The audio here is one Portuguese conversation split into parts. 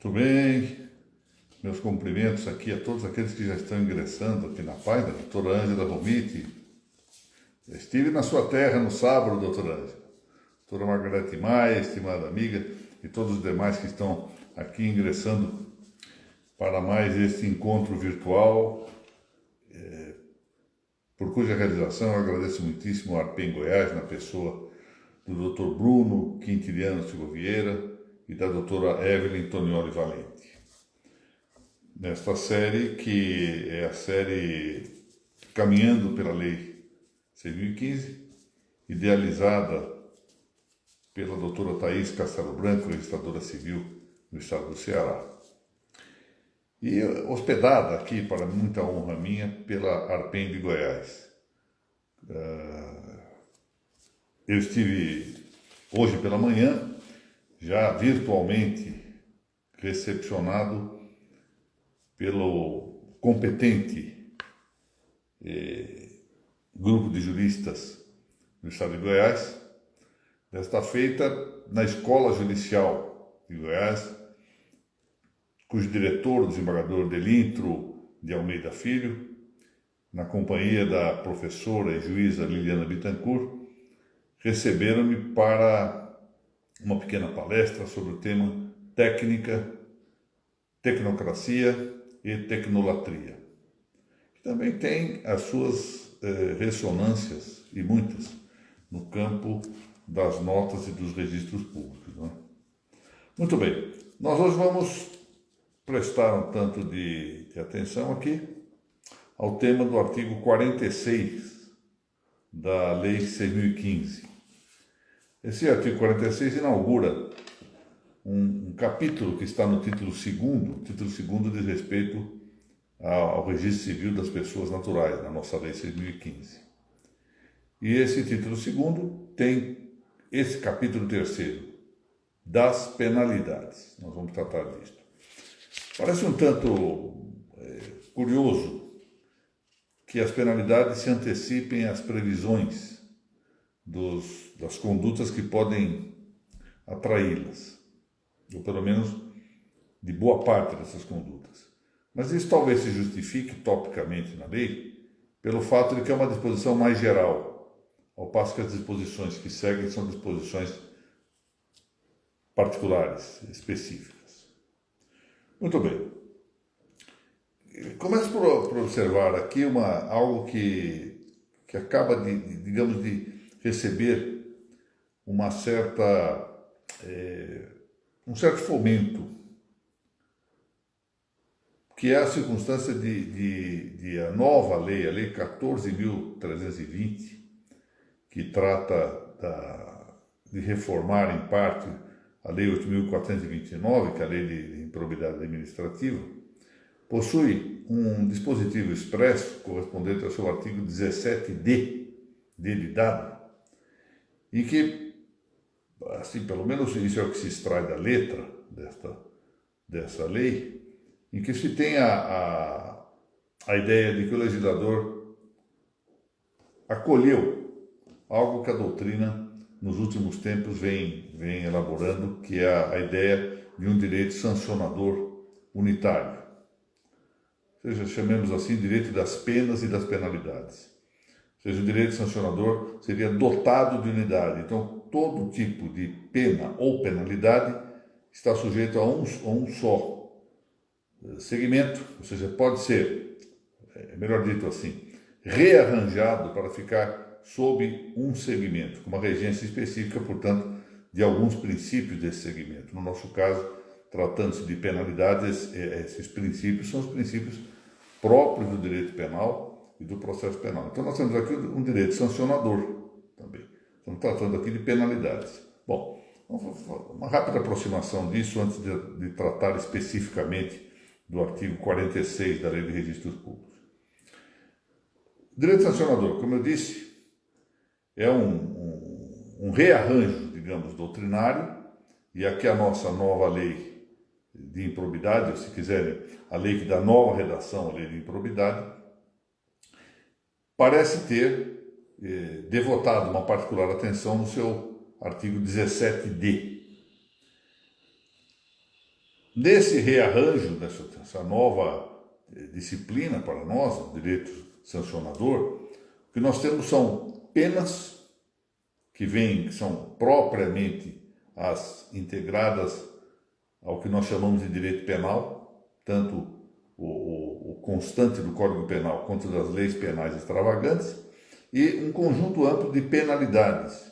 Tudo bem? Meus cumprimentos aqui a todos aqueles que já estão ingressando aqui na página, doutora Ângela Romiti. Estive na sua terra no sábado, doutora Ângela. Doutora Margarete Maia, estimada amiga, e todos os demais que estão aqui ingressando para mais este encontro virtual, por cuja realização eu agradeço muitíssimo ao ARPEN Goiás, na pessoa do Dr. Bruno Quintiliano Silva Vieira e da doutora Evelyn Tonioli Valente. Nesta série, que é a série Caminhando pela Lei 6.015, idealizada pela doutora Thaís Castelo Branco, registradora civil no estado do Ceará. E hospedada aqui, para muita honra minha, pela ARPEN de Goiás. Eu estive hoje pela manhã, já virtualmente recepcionado pelo competente grupo de juristas do estado de Goiás, desta feita na Escola Judicial de Goiás, cujo diretor, o desembargador Delintro de Almeida Filho, na companhia da professora e juíza Liliana Bittencourt, receberam-me para uma pequena palestra sobre o tema técnica, tecnocracia e tecnolatria, que também tem as suas ressonâncias, e muitas, no campo das notas e dos registros públicos. Não é? Muito bem, nós hoje vamos prestar um tanto de atenção aqui ao tema do artigo 46 da Lei 6.015. Esse artigo 46 inaugura um capítulo que está no título 2º. O título 2º diz respeito ao registro civil das pessoas naturais, na nossa Lei 6.015. E esse título 2º tem esse capítulo 3º, das penalidades. Nós vamos tratar disto. Parece um tanto curioso que as penalidades se antecipem às previsões das condutas que podem atraí-las, ou pelo menos de boa parte dessas condutas. Mas isso talvez se justifique topicamente na lei pelo fato de que é uma disposição mais geral, ao passo que as disposições que seguem são disposições particulares, específicas. Muito bem. Começo por observar aqui algo que acaba de receber um certo fomento, que é a circunstância de a nova lei, a Lei 14.320, que trata de reformar em parte a Lei 8.429, que é a Lei de Improbidade Administrativa, possui um dispositivo expresso correspondente ao seu artigo 17D, de dado, em que, assim, pelo menos isso é o que se extrai da letra dessa lei, em que se tem a ideia de que o legislador acolheu algo que a doutrina nos últimos tempos vem elaborando, que é a ideia de um direito sancionador unitário. Ou seja, chamemos assim direito das penas e das penalidades. Ou seja, o direito sancionador seria dotado de unidade. Então, todo tipo de pena ou penalidade está sujeito a um só segmento, ou seja, pode ser, melhor dito assim, rearranjado para ficar sob um segmento, com uma regência específica, portanto, de alguns princípios desse segmento. No nosso caso, tratando-se de penalidades, esses princípios são os princípios próprios do direito penal e do processo penal. Então, nós temos aqui um direito sancionador também. Estamos tratando aqui de penalidades. Bom, uma rápida aproximação disso antes de tratar especificamente do artigo 46 da Lei de Registros Públicos. Direito sancionador, como eu disse, é um rearranjo, digamos, doutrinário, e aqui a nossa nova lei de improbidade, ou se quiserem, a lei que dá nova redação à lei de improbidade, parece ter devotado uma particular atenção no seu artigo 17D. Nesse rearranjo, dessa nova disciplina para nós, o direito sancionador, o que nós temos são penas que são propriamente as integradas ao que nós chamamos de direito penal, tanto o constante do Código Penal quanto das leis penais extravagantes, e um conjunto amplo de penalidades,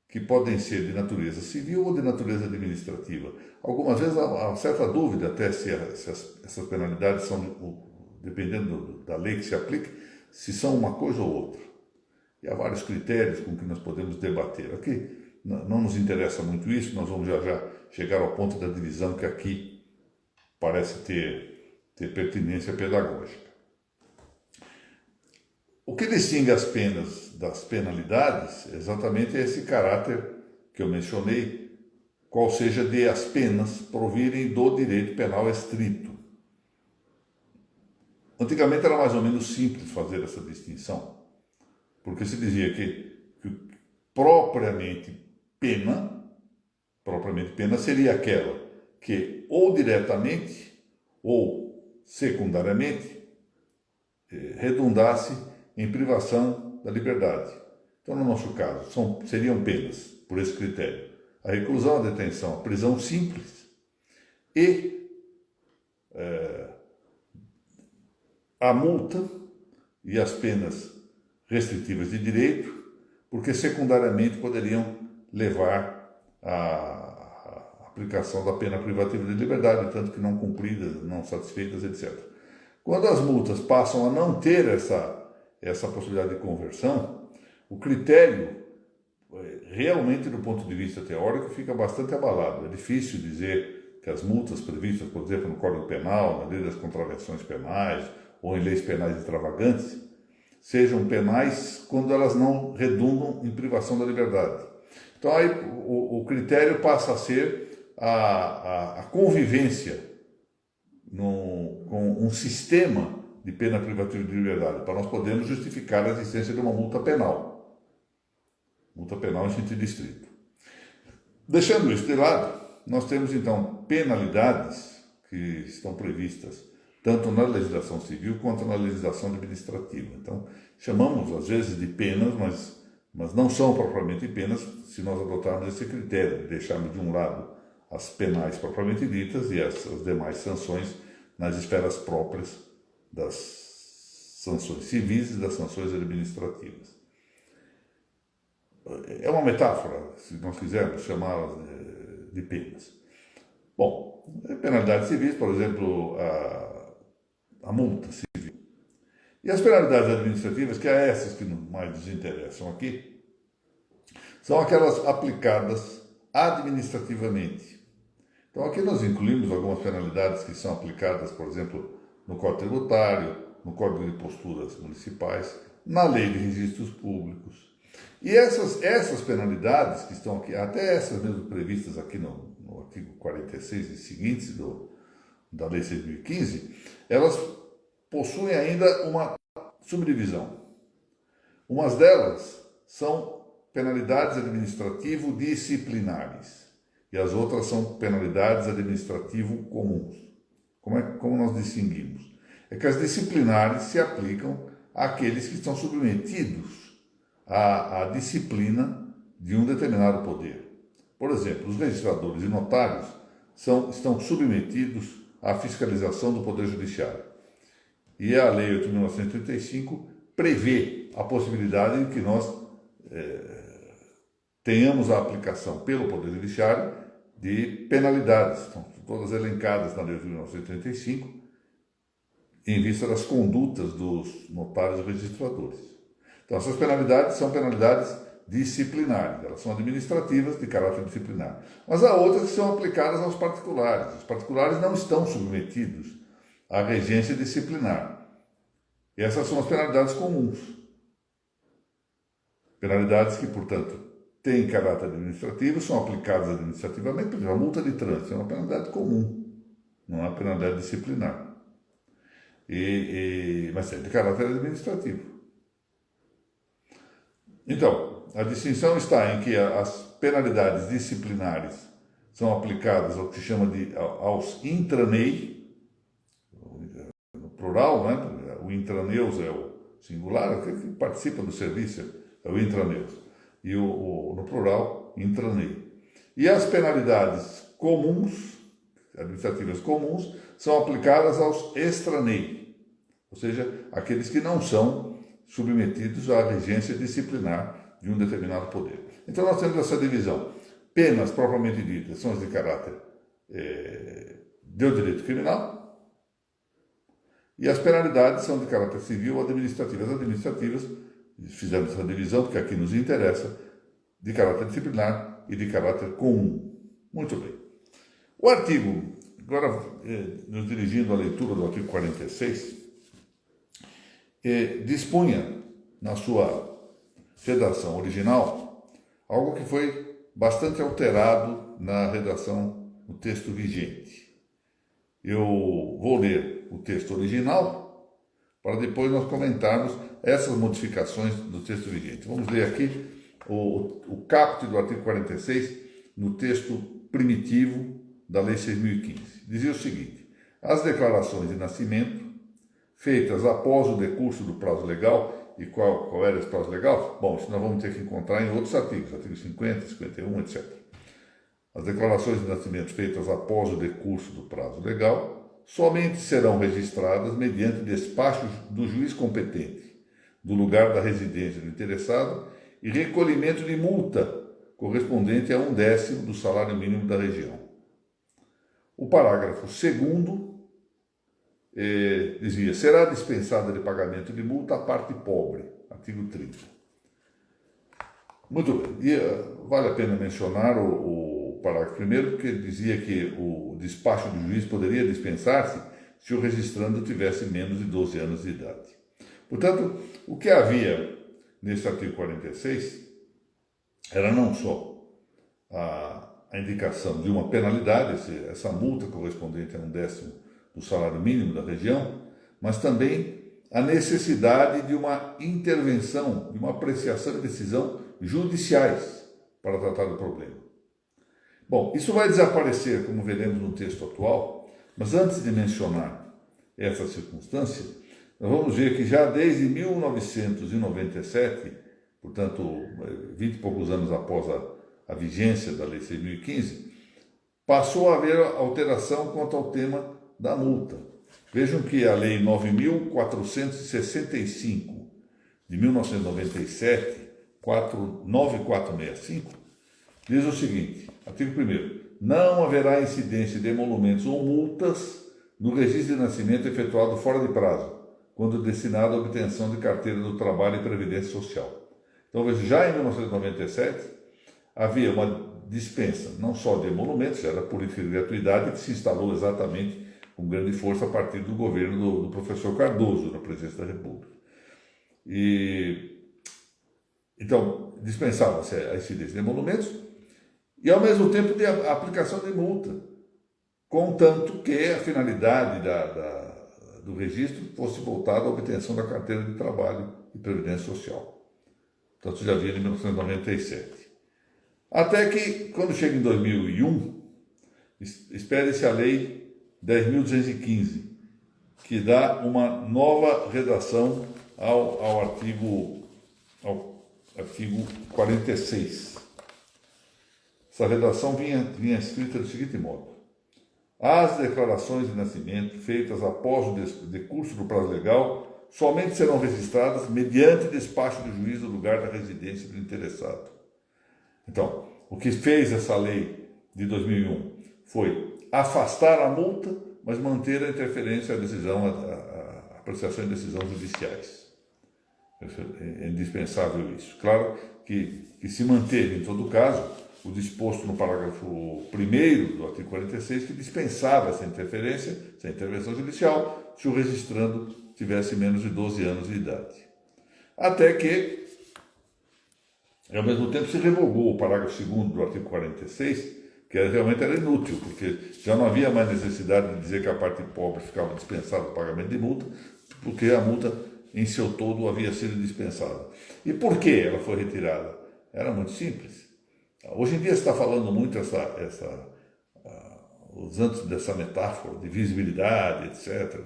que podem ser de natureza civil ou de natureza administrativa. Algumas vezes há certa dúvida até se essas penalidades são, dependendo da lei que se aplique, se são uma coisa ou outra. E há vários critérios com que nós podemos debater. Aqui não nos interessa muito isso, nós vamos já chegar ao ponto da divisão que aqui parece ter pertinência pedagógica. O que distingue as penas das penalidades é exatamente esse caráter que eu mencionei, qual seja de as penas provirem do direito penal estrito. Antigamente era mais ou menos simples fazer essa distinção, porque se dizia que propriamente pena seria aquela que ou diretamente ou secundariamente redundasse em privação da liberdade. Então, no nosso caso, seriam penas, por esse critério, a reclusão, a detenção, a prisão simples e a multa e as penas restritivas de direito, porque secundariamente poderiam levar à aplicação da pena privativa de liberdade, tanto que não cumpridas, não satisfeitas, etc. Quando as multas passam a não ter essa possibilidade de conversão, o critério, realmente do ponto de vista teórico, fica bastante abalado. É difícil dizer que as multas previstas, por exemplo, no Código Penal, na lei das contravenções penais ou em leis penais extravagantes, sejam penais quando elas não redundam em privação da liberdade. Então aí o critério passa a ser a convivência com um sistema de pena privativa de liberdade, para nós podermos justificar a existência de uma multa penal. Multa penal em sentido estrito. Deixando isso de lado, nós temos então penalidades que estão previstas tanto na legislação civil quanto na legislação administrativa. Então, chamamos às vezes de penas, mas não são propriamente penas se nós adotarmos esse critério, de deixarmos de um lado as penais propriamente ditas e as demais sanções nas esferas próprias das sanções civis e das sanções administrativas. É uma metáfora, se nós quisermos chamá-las de penas. Bom, penalidades civis, por exemplo, a multa civil. E as penalidades administrativas, que é essas que mais nos interessam aqui, são aquelas aplicadas administrativamente. Então aqui nós incluímos algumas penalidades que são aplicadas, por exemplo, no Código Tributário, no Código de Posturas Municipais, na Lei de Registros Públicos. E essas penalidades que estão aqui, até essas mesmo previstas aqui no artigo 46 e seguintes da Lei 6.015, elas possuem ainda uma subdivisão. Umas delas são penalidades administrativo-disciplinares e as outras são penalidades administrativo-comuns. Como nós distinguimos? É que as disciplinares se aplicam àqueles que estão submetidos à disciplina de um determinado poder. Por exemplo, os registradores e notários estão submetidos à fiscalização do Poder Judiciário. E a Lei 8.935 prevê a possibilidade de que nós tenhamos a aplicação pelo Poder Judiciário de penalidades, estão todas elencadas na Lei 8.935, em vista das condutas dos notários e registradores. Então, essas penalidades são penalidades disciplinares, elas são administrativas de caráter disciplinar. Mas há outras que são aplicadas aos particulares. Os particulares não estão submetidos à regência disciplinar. E essas são as penalidades comuns. Penalidades que, portanto, têm caráter administrativo, são aplicadas administrativamente. Por exemplo, a multa de trânsito é uma penalidade comum, não é uma penalidade disciplinar. Mas tem de caráter administrativo. Então, a distinção está em que as penalidades disciplinares são aplicadas ao que se chama de aos intranei, no plural, né? O intraneus é o singular, aquele que participa do serviço é o intraneus, e no plural, intranei. E as penalidades comuns, administrativas comuns, são aplicadas aos extranei, ou seja, aqueles que não são submetidos à regência disciplinar de um determinado poder. Então nós temos essa divisão. Penas propriamente ditas são as de caráter do direito criminal, e as penalidades são de caráter civil ou administrativas. As administrativas, fizemos essa divisão porque aqui nos interessa, de caráter disciplinar e de caráter comum. Muito bem. O artigo, agora nos dirigindo à leitura do artigo 46, dispunha na sua redação original algo que foi bastante alterado na redação do texto vigente. Eu vou ler o texto original para depois nós comentarmos essas modificações do texto vigente. Vamos ler aqui o caput do artigo 46 no texto primitivo da Lei 6.015. Dizia o seguinte: as declarações de nascimento feitas após o decurso do prazo legal. E qual era esse prazo legal? Bom, isso nós vamos ter que encontrar em outros artigos, artigos 50, 51, etc. As declarações de nascimento feitas após o decurso do prazo legal somente serão registradas mediante despacho do juiz competente do lugar da residência do interessado e recolhimento de multa correspondente a 1/10 do salário mínimo da região. O parágrafo 2º dizia: será dispensada de pagamento de multa a parte pobre, artigo 30. Muito bem, e vale a pena mencionar o parágrafo primeiro, porque dizia que o despacho do juiz poderia dispensar-se se o registrando tivesse menos de 12 anos de idade. Portanto, o que havia nesse artigo 46 era não só a indicação de uma penalidade, essa multa correspondente a 1/10 do salário mínimo da região, mas também a necessidade de uma intervenção, de uma apreciação e decisão judiciais para tratar do problema. Bom, isso vai desaparecer, como veremos no texto atual, mas antes de mencionar essa circunstância, nós vamos ver que já desde 1997, portanto, 20 e poucos anos após a vigência da Lei 6.015, passou a haver alteração quanto ao tema da multa. Vejam que a Lei 9.465 de 1997, 9465, diz o seguinte, artigo 1º, não haverá incidência de emolumentos ou multas no registro de nascimento efetuado fora de prazo, quando destinado à obtenção de carteira do trabalho e previdência social. Então, veja, já em 1997, havia uma dispensa, não só de emolumentos, era a política de gratuidade que se instalou exatamente com grande força a partir do governo do professor Cardoso, na presidência da República. Então, dispensava-se a incidência de emolumentos e, ao mesmo tempo, a aplicação de multa, contanto que a finalidade do registro fosse voltada à obtenção da carteira de trabalho e previdência social. Então, isso já havia em 1997. Até que, quando chega em 2001, expede-se a Lei 10.215, que dá uma nova redação ao artigo 46. Essa redação vinha escrita do seguinte modo: as declarações de nascimento feitas após o decurso do prazo legal somente serão registradas mediante despacho do juiz do lugar da residência do interessado. Então, o que fez essa lei de 2001 foi afastar a multa, mas manter a interferência, a decisão, a apreciação e decisão judiciais. É indispensável isso. Claro que se manteve, em todo caso, o disposto no parágrafo 1º do artigo 46, que dispensava essa interferência, essa intervenção judicial, se o registrando tivesse menos de 12 anos de idade. Até que, ao mesmo tempo, se revogou o parágrafo 2º do artigo 46, que realmente era inútil, porque já não havia mais necessidade de dizer que a parte pobre ficava dispensada do pagamento de multa, porque a multa em seu todo havia sido dispensada. E por que ela foi retirada? Era muito simples. Hoje em dia se está falando muito essa usando dessa metáfora de visibilidade, etc.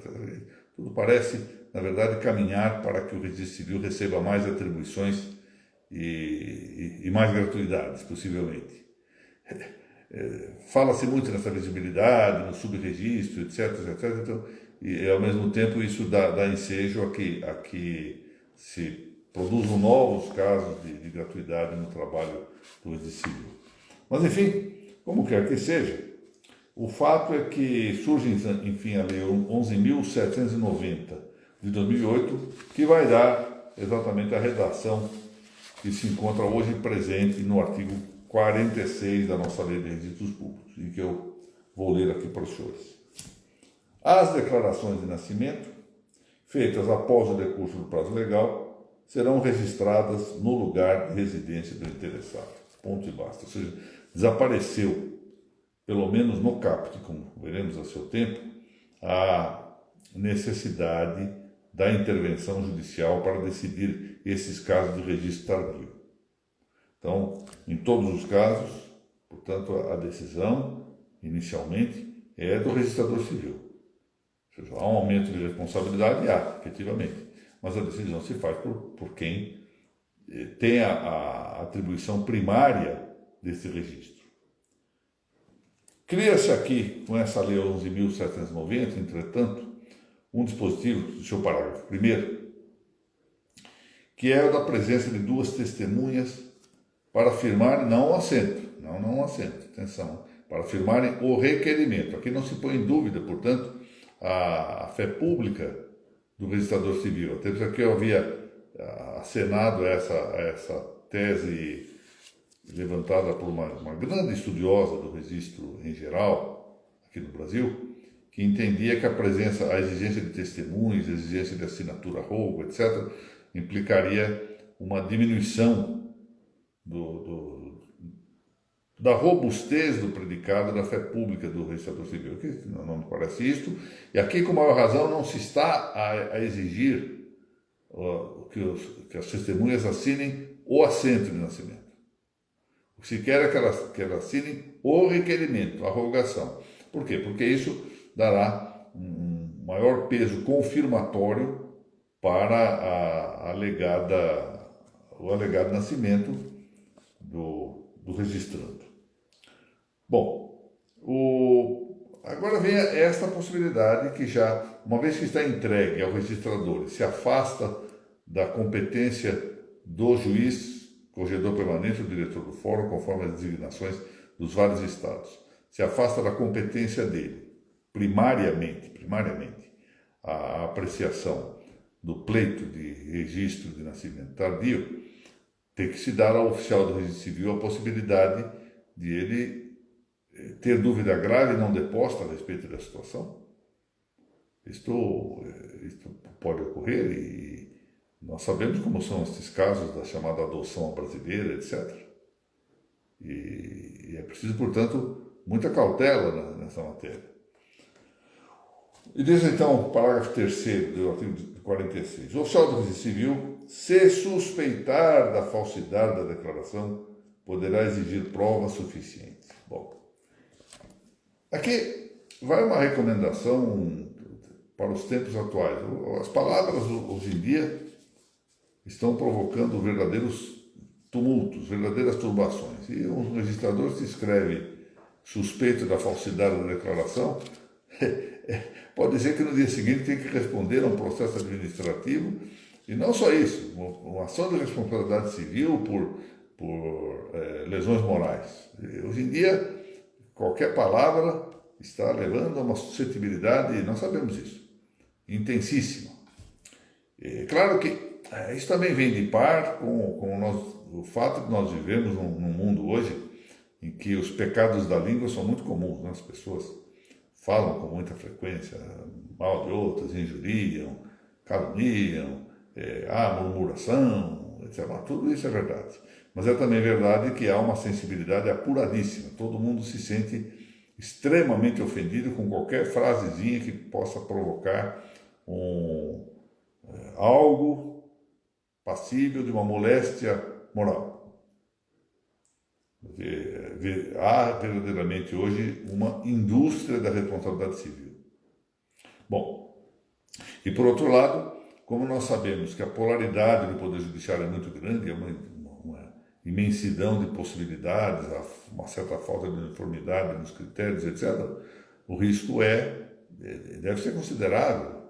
Tudo parece, na verdade, caminhar para que o registro civil receba mais atribuições e mais gratuidades, possivelmente. Fala-se muito nessa visibilidade, no subregistro, etc. Então, e ao mesmo tempo isso dá ensejo a que se produzam novos casos de gratuidade no trabalho do registro civil. Mas, enfim, como quer que seja, o fato é que surge, enfim, a Lei 11.790 de 2008, que vai dar exatamente a redação que se encontra hoje presente no artigo 46 da nossa Lei de Registros Públicos, e que eu vou ler aqui para os senhores. As declarações de nascimento, feitas após o decurso do prazo legal, serão registradas no lugar de residência do interessado. Ponto e basta. Ou seja, desapareceu, pelo menos no CAPT, como veremos a seu tempo, a necessidade da intervenção judicial para decidir esses casos de registro tardio. Então, em todos os casos, portanto, a decisão, inicialmente, é do registrador civil. Ou seja, há um aumento de responsabilidade, efetivamente, mas a decisão se faz por quem tem a atribuição primária desse registro. Cria-se aqui, com essa Lei 11.790, entretanto, um dispositivo, do seu parágrafo primeiro, que é o da presença de duas testemunhas para afirmar, não o assento, atenção, para afirmarem o requerimento. Aqui não se põe em dúvida, portanto, a fé pública do registrador civil. Até porque aqui eu havia acenado essa tese levantada por uma grande estudiosa do registro em geral, aqui no Brasil, que entendia que a exigência de testemunhas, a exigência de assinatura rogo, etc., implicaria uma diminuição da robustez do predicado da fé pública do registrador civil. Aqui não me parece isto. E aqui, com maior razão, não se está a exigir que as testemunhas assinem o assento de nascimento. O que se quer é que elas assinem o requerimento, a rogação. Por quê? Porque isso dará um maior peso confirmatório para o alegado nascimento do registrando. Bom, agora vem esta possibilidade que já, uma vez que está entregue ao registrador, se afasta da competência do juiz, corregedor permanente ou diretor do fórum, conforme as designações dos vários estados. Se afasta da competência dele, primariamente, a apreciação do pleito de registro de nascimento tardio, tem que se dar ao oficial do registro civil a possibilidade de ele ter dúvida grave e não deposta a respeito da situação. Isto pode ocorrer e nós sabemos como são estes casos da chamada adoção brasileira, etc. E é preciso, portanto, muita cautela nessa matéria. E diz então, parágrafo 3º do artigo 46, o oficial do registro civil, se suspeitar da falsidade da declaração, poderá exigir provas suficientes. Bom, aqui vai uma recomendação para os tempos atuais. As palavras hoje em dia estão provocando verdadeiros tumultos, verdadeiras turbações. E um registrador se escreve suspeito da falsidade da declaração, pode dizer que no dia seguinte tem que responder a um processo administrativo, e não só isso, uma ação de responsabilidade civil por lesões morais. Hoje em dia, qualquer palavra está levando a uma suscetibilidade, e nós sabemos isso, intensíssima. Claro que isso também vem de par com o fato de nós vivemos num mundo hoje em que os pecados da língua são muito comuns, né? As pessoas falam com muita frequência mal de outras, injuriam, caluniam, murmuração, etc. Tudo isso é verdade. Mas é também verdade que há uma sensibilidade apuradíssima. Todo mundo se sente extremamente ofendido com qualquer frasezinha que possa provocar algo passível de uma moléstia moral. há verdadeiramente hoje uma indústria da responsabilidade civil. Bom, e por outro lado, como nós sabemos que a polaridade do Poder Judiciário é muito grande, é uma imensidão de possibilidades, uma certa falta de uniformidade nos critérios, etc., o risco deve ser considerável,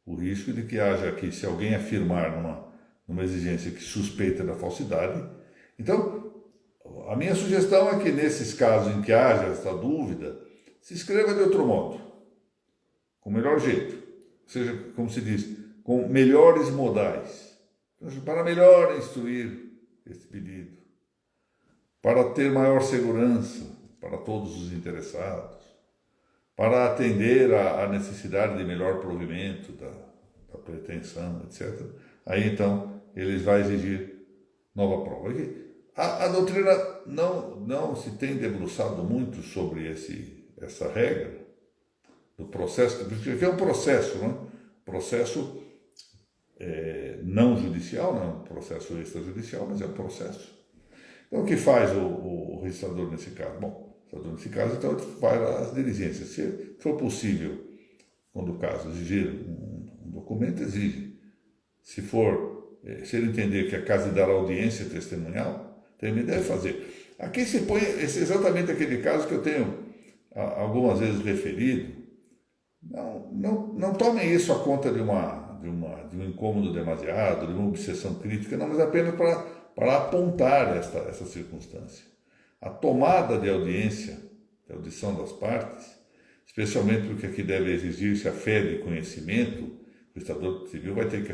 o risco de que haja aqui, se alguém afirmar numa exigência que suspeita da falsidade. Então, a minha sugestão é que nesses casos em que haja essa dúvida, se escreva de outro modo, com o melhor jeito, ou seja, como se diz, com melhores modais, para melhor instruir esse pedido, para ter maior segurança para todos os interessados, para atender à necessidade de melhor provimento da pretensão, etc. Aí então eles vão exigir nova prova. A doutrina não se tem debruçado muito sobre essa regra do processo, porque é um processo, não é? Processo não judicial, não é um processo extrajudicial, mas é um processo. Então, o que faz o registrador nesse caso? Bom, o registrador nesse caso, então, ele faz as diligências. Se for possível, quando o caso exigir um documento, exige. Se ele entender que é caso de dar audiência testemunhal, também deve fazer. Aqui se põe exatamente aquele caso que eu tenho algumas vezes referido. Não tomem isso a conta de um incômodo demasiado, de uma obsessão crítica, não, mas apenas para apontar essa circunstância. A tomada de audiência, de audição das partes, especialmente porque aqui deve exigir-se a fé de conhecimento, o Estador Civil vai ter que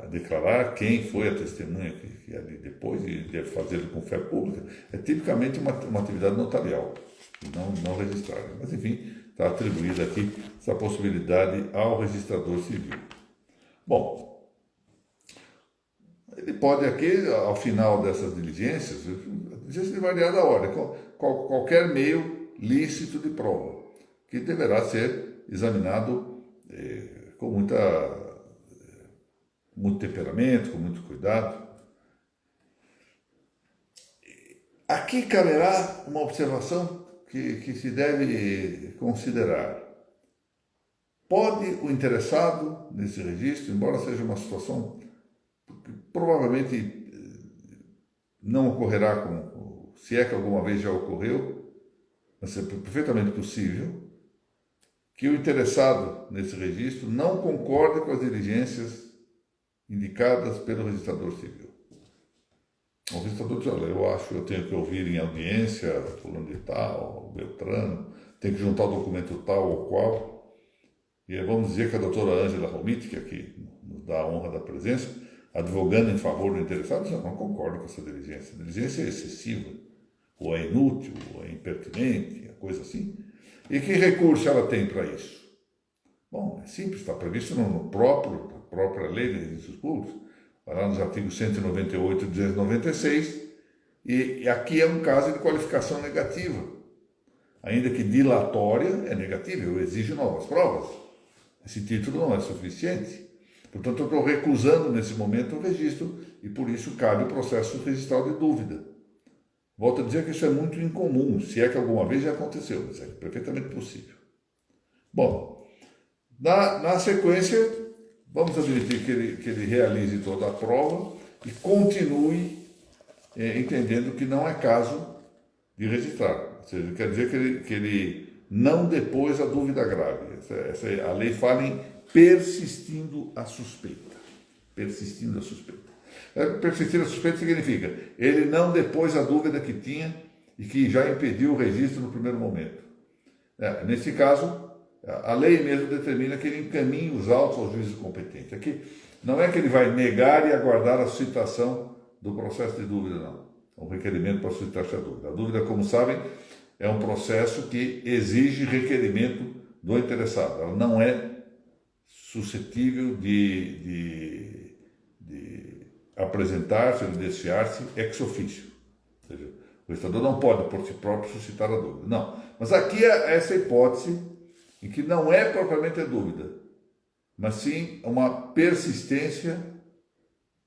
declarar quem foi a testemunha que ali depois, e deve fazê-lo com fé pública, é tipicamente uma atividade notarial, não registrada. Mas, enfim, está atribuída aqui essa possibilidade ao registrador civil. Bom, ele pode aqui, ao final dessas diligências de variada ordem, qualquer meio lícito de prova, que deverá ser examinado com muito temperamento, com muito cuidado. Aqui caberá uma observação que se deve considerar. Pode o interessado nesse registro, embora seja uma situação que provavelmente não ocorrerá, se é que alguma vez já ocorreu, mas é perfeitamente possível, que o interessado nesse registro não concorde com as diligências indicadas pelo registrador civil. O registrador diz: olha, eu acho que eu tenho que ouvir em audiência fulano de tal, Beltrano, tenho que juntar o documento tal ou qual. E vamos dizer que a doutora Ângela Romiti, que aqui nos dá a honra da presença, advogando em favor do interessado, já não concorda com essa diligência. A diligência é excessiva, ou é inútil, ou é impertinente, coisa assim. E que recurso ela tem para isso? Bom, é simples, está previsto na própria lei de registros públicos, vai lá nos artigos 198 e 296, e aqui é um caso de qualificação negativa. Ainda que dilatória, é negativa, eu exijo novas provas. Esse título não é suficiente. Portanto, eu estou recusando nesse momento o registro e por isso cabe o processo registral de dúvida. Volto a dizer que isso é muito incomum, se é que alguma vez já aconteceu, mas é perfeitamente possível. Bom, na sequência, vamos admitir que ele realize toda a prova e continue entendendo que não é caso de registrar. Ou seja, quer dizer que ele não depôs a dúvida grave. A lei fala em persistindo a suspeita. Persistindo a suspeita. Persistir a suspeita significa ele não depôs a dúvida que tinha e que já impediu o registro no primeiro momento. Nesse caso, a lei mesmo determina que ele encaminhe os autos ao juízo competente. Aqui não é que ele vai negar e aguardar a suscitação do processo de dúvida, não. É um requerimento para suscitar essa dúvida. A dúvida, como sabem, é um processo que exige requerimento do interessado. Ela não é suscetível de apresentar-se ou de desfiar-se ex officio. Ou seja, o registrador não pode, por si próprio, suscitar a dúvida. Não. Mas aqui é essa hipótese em que não é propriamente a dúvida, mas sim uma persistência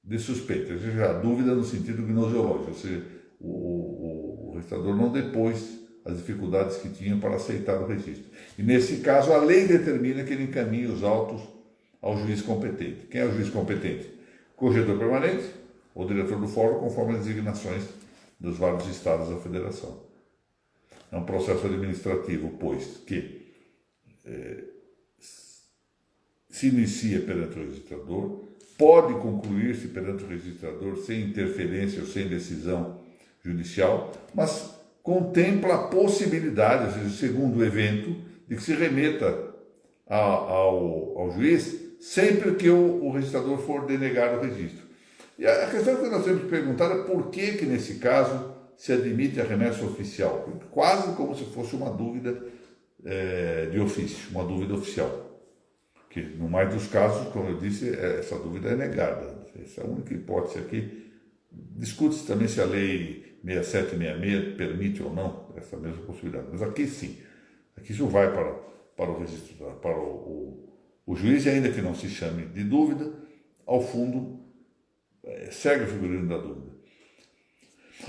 de suspeita. Ou seja, a dúvida no sentido gnoseológico. Ou seja, o registrador não depôs as dificuldades que tinha para aceitar o registro. E nesse caso, a lei determina que ele encaminhe os autos ao juiz competente. Quem é o juiz competente? Corregedor permanente ou diretor do fórum, conforme as designações dos vários estados da federação. É um processo administrativo, pois, que se inicia perante o registrador, pode concluir-se perante o registrador sem interferência ou sem decisão judicial, mas contempla a possibilidade, ou seja, segundo o evento, de que se remeta ao juiz sempre que o registrador for denegar o registro. E a questão que nós temos que perguntar é por que nesse caso se admite a remessa oficial, quase como se fosse uma dúvida de ofício, uma dúvida oficial. Que no mais dos casos, como eu disse, essa dúvida é negada. Essa é a única hipótese aqui. Discute-se também se a lei 6766 permite ou não essa mesma possibilidade. Mas aqui sim. Aqui isso vai para o registro, para o juiz, e ainda que não se chame de dúvida, ao fundo segue o figurino da dúvida.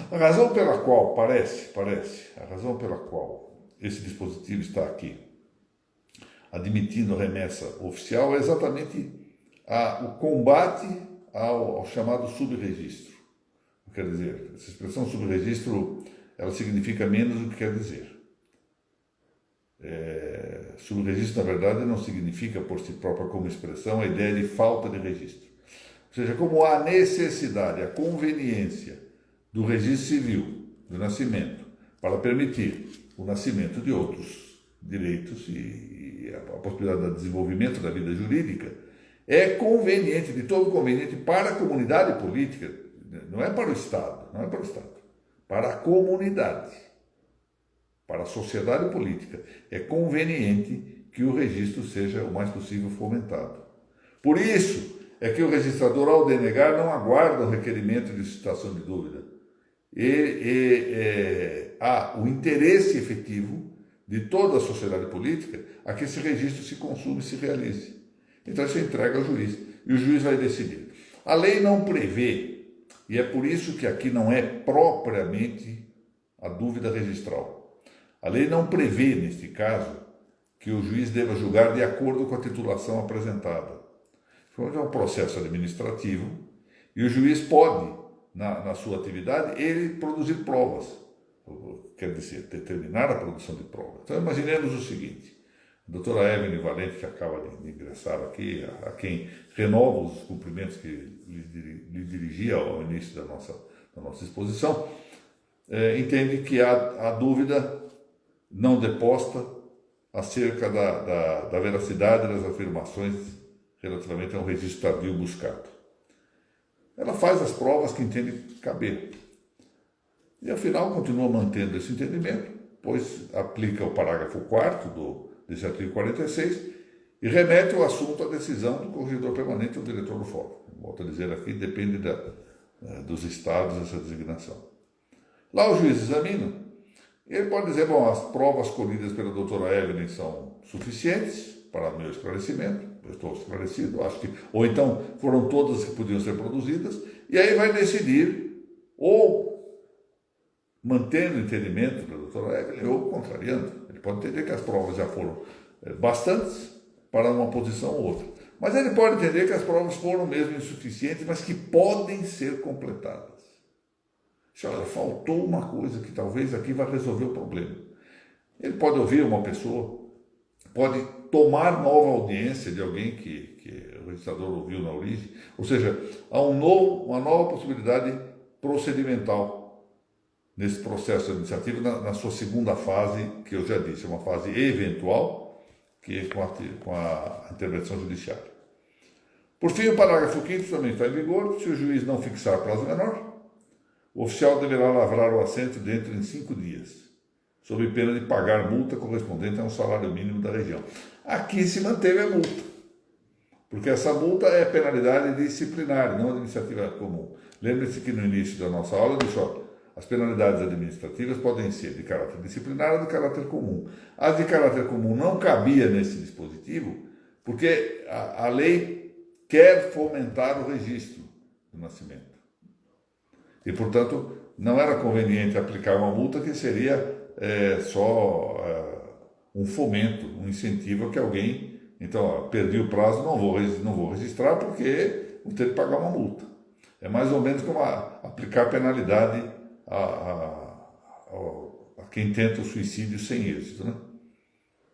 A razão pela qual, a razão pela qual esse dispositivo está aqui, admitindo a remessa oficial, é exatamente o combate ao chamado subregistro. Quer dizer, essa expressão subregistro, ela significa menos do que quer dizer. Subregistro, na verdade, não significa por si própria como expressão a ideia de falta de registro. Ou seja, como há necessidade, a conveniência do registro civil, do nascimento, para permitir o nascimento de outros direitos e a possibilidade de desenvolvimento da vida jurídica, é conveniente, de todo conveniente para a comunidade política, não é para o Estado, para a comunidade, para a sociedade política. É conveniente que o registro seja o mais possível fomentado. Por isso é que o registrador, ao denegar, não aguarda o requerimento de suscitação de dúvida. Há o interesse efetivo de toda a sociedade política a que esse registro se consuma e se realize. Então isso entrega ao juiz, e o juiz vai decidir. A lei não prevê, e é por isso que aqui não é propriamente a dúvida registral. A lei não prevê, neste caso, que o juiz deva julgar de acordo com a titulação apresentada. É um processo administrativo, e o juiz pode, na sua atividade, ele produzir provas. Quer dizer, determinar a produção de provas. Então, imaginemos o seguinte: a doutora Evelyn Valente, que acaba de ingressar aqui, a quem renova os cumprimentos que lhe dirigia ao início da nossa exposição, entende que há dúvida não deposta acerca da veracidade das afirmações relativamente ao registro tardio buscado. Ela faz as provas que entende caber. E, afinal, continua mantendo esse entendimento, pois aplica o parágrafo 4º desse artigo 46 e remete o assunto à decisão do corregedor permanente ou diretor do fórum. Volto a dizer aqui, depende dos estados essa designação. Lá o juiz examina, e ele pode dizer, bom, as provas colhidas pela doutora Evelyn são suficientes para meu esclarecimento, eu estou esclarecido, acho que, ou então foram todas que podiam ser produzidas, e aí vai decidir ou mantendo o entendimento da doutora Evelyn ou contrariando. Ele pode entender que as provas já foram bastantes para uma posição ou outra. Mas ele pode entender que as provas foram mesmo insuficientes, mas que podem ser completadas. Olha, faltou uma coisa que talvez aqui vai resolver o problema. Ele pode ouvir uma pessoa, pode tomar nova audiência de alguém que o registrador ouviu na origem, ou seja, há uma nova possibilidade procedimental nesse processo administrativo, na sua segunda fase, que eu já disse, uma fase eventual, que é com a intervenção judiciária. Por fim, o parágrafo 5º também está em vigor. Se o juiz não fixar prazo menor, o oficial deverá lavrar o assento dentro de 5 dias, sob pena de pagar multa correspondente a um salário mínimo da região. Aqui se manteve a multa, porque essa multa é penalidade disciplinar, não administrativa comum. Lembre-se que no início da nossa aula eu disse, as penalidades administrativas podem ser de caráter disciplinar ou de caráter comum. As de caráter comum não cabia nesse dispositivo, porque a lei quer fomentar o registro do nascimento. E, portanto, não era conveniente aplicar uma multa que seria só um fomento, um incentivo a que alguém, então, ó, perdi o prazo, não vou registrar porque vou ter que pagar uma multa. É mais ou menos como aplicar penalidade a quem tenta o suicídio sem êxito, né?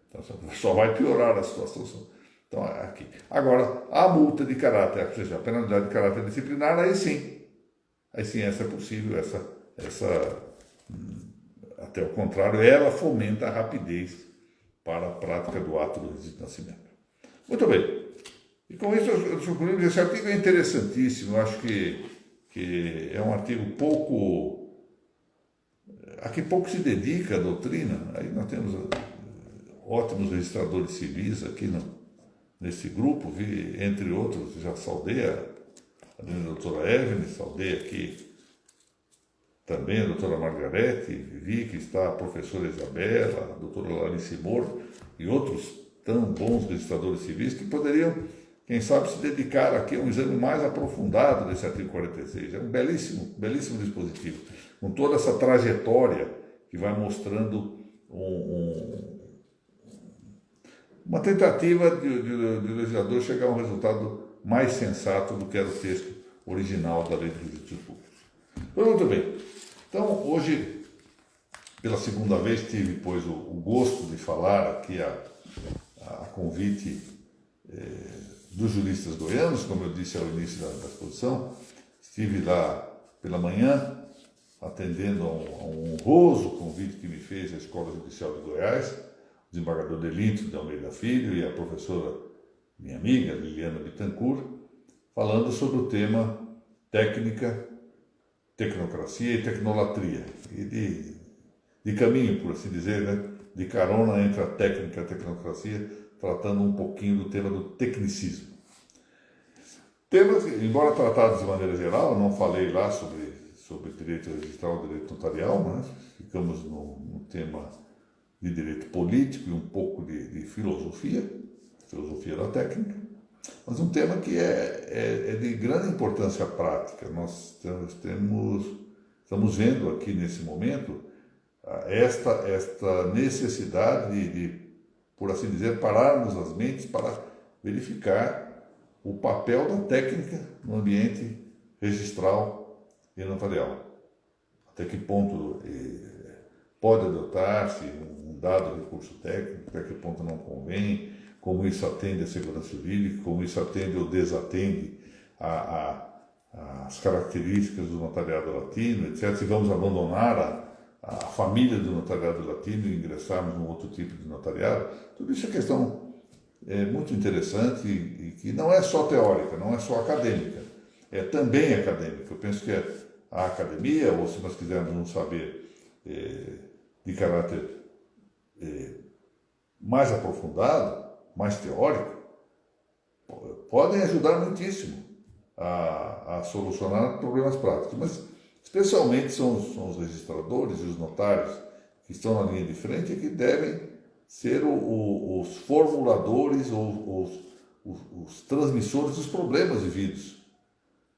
Então, só vai piorar a situação. Então, aqui. Agora, a multa de caráter, ou seja, a penalidade de caráter disciplinar, aí sim, essa é possível, até o contrário, ela fomenta a rapidez para a prática do ato do registro de nascimento. Muito bem. E com isso eu concluí, esse artigo é interessantíssimo, eu acho que é um artigo a que pouco se dedica a doutrina. Aí nós temos ótimos registradores civis aqui nesse grupo, entre outros, já saudei a doutora Evelyn, saudei aqui também a doutora Margarete, vi que está a professora Isabela, a doutora Larissa Moro e outros tão bons registradores civis que poderiam, quem sabe, se dedicar aqui a um exame mais aprofundado desse artigo 46. É um belíssimo, belíssimo dispositivo, com toda essa trajetória que vai mostrando uma tentativa de legislador chegar a um resultado mais sensato do que era o texto original da Lei de Registros Públicos. Muito bem. Então, hoje, pela segunda vez, tive, pois, o gosto de falar aqui a convite dos juristas goianos, como eu disse ao início da exposição. Estive lá pela manhã, atendendo a um honroso convite que me fez a Escola Judicial de Goiás, o desembargador Delinto de Almeida Filho e a professora, minha amiga, Liliana Bittencourt, falando sobre o tema técnica, tecnocracia e tecnolatria, e de caminho, por assim dizer, né? De carona entre a técnica e a tecnocracia, tratando um pouquinho do tema do tecnicismo. Temas, embora tratados de maneira geral, eu não falei lá sobre direito registral e direito notarial, mas ficamos no tema de direito político e um pouco de filosofia da técnica, mas um tema que é de grande importância prática. Nós estamos vendo aqui nesse momento esta necessidade de, por assim dizer, pararmos as mentes para verificar o papel da técnica no ambiente registral e notarial. Até que ponto pode adotar-se um dado recurso técnico, até que ponto não convém, como isso atende à segurança jurídica, como isso atende ou desatende às características do notariado latino, etc. Se vamos abandonar a família do notariado latino e ingressarmos num outro tipo de notariado, tudo isso é questão muito interessante e que não é só teórica, não é só acadêmica, é também acadêmica. Eu penso que a academia, ou se nós quisermos um saber de caráter mais aprofundado, mais teórico, podem ajudar muitíssimo a solucionar problemas práticos, mas especialmente são os registradores e os notários que estão na linha de frente e que devem ser os formuladores ou os transmissores dos problemas vividos.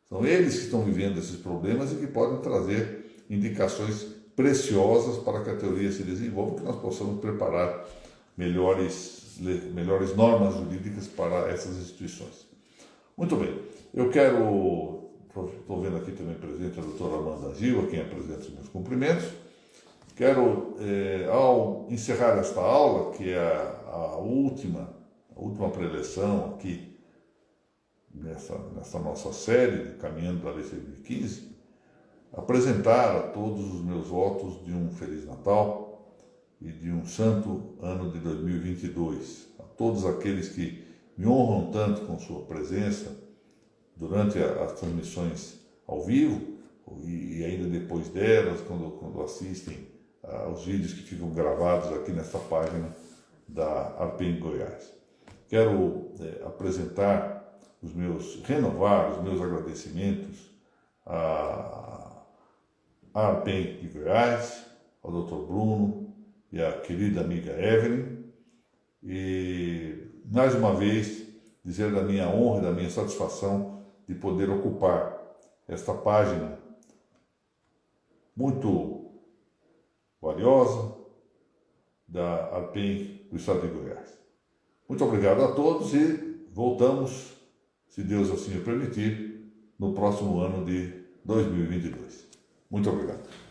São eles que estão vivendo esses problemas e que podem trazer indicações preciosas para que a teoria se desenvolva, que nós possamos preparar melhores normas jurídicas para essas instituições. Muito bem, estou vendo aqui também presente a doutora Amanda Gil, a quem apresento os meus cumprimentos. Quero, ao encerrar esta aula, que é a última preleção aqui nessa nossa série, Caminhando da Lei 6.015, apresentar a todos os meus votos de um Feliz Natal e de um santo ano de 2022. A todos aqueles que me honram tanto com sua presença durante as transmissões ao vivo e ainda depois delas, quando assistem aos vídeos que ficam gravados aqui nesta página da ARPEN Goiás. Quero renovar os meus agradecimentos à ARPEN de Goiás, ao Dr. Bruno e à querida amiga Evelyn, e mais uma vez dizer da minha honra e da minha satisfação de poder ocupar esta página muito valiosa da ARPEM do Estado de Goiás. Muito obrigado a todos e voltamos, se Deus assim o permitir, no próximo ano de 2022. Muito obrigado.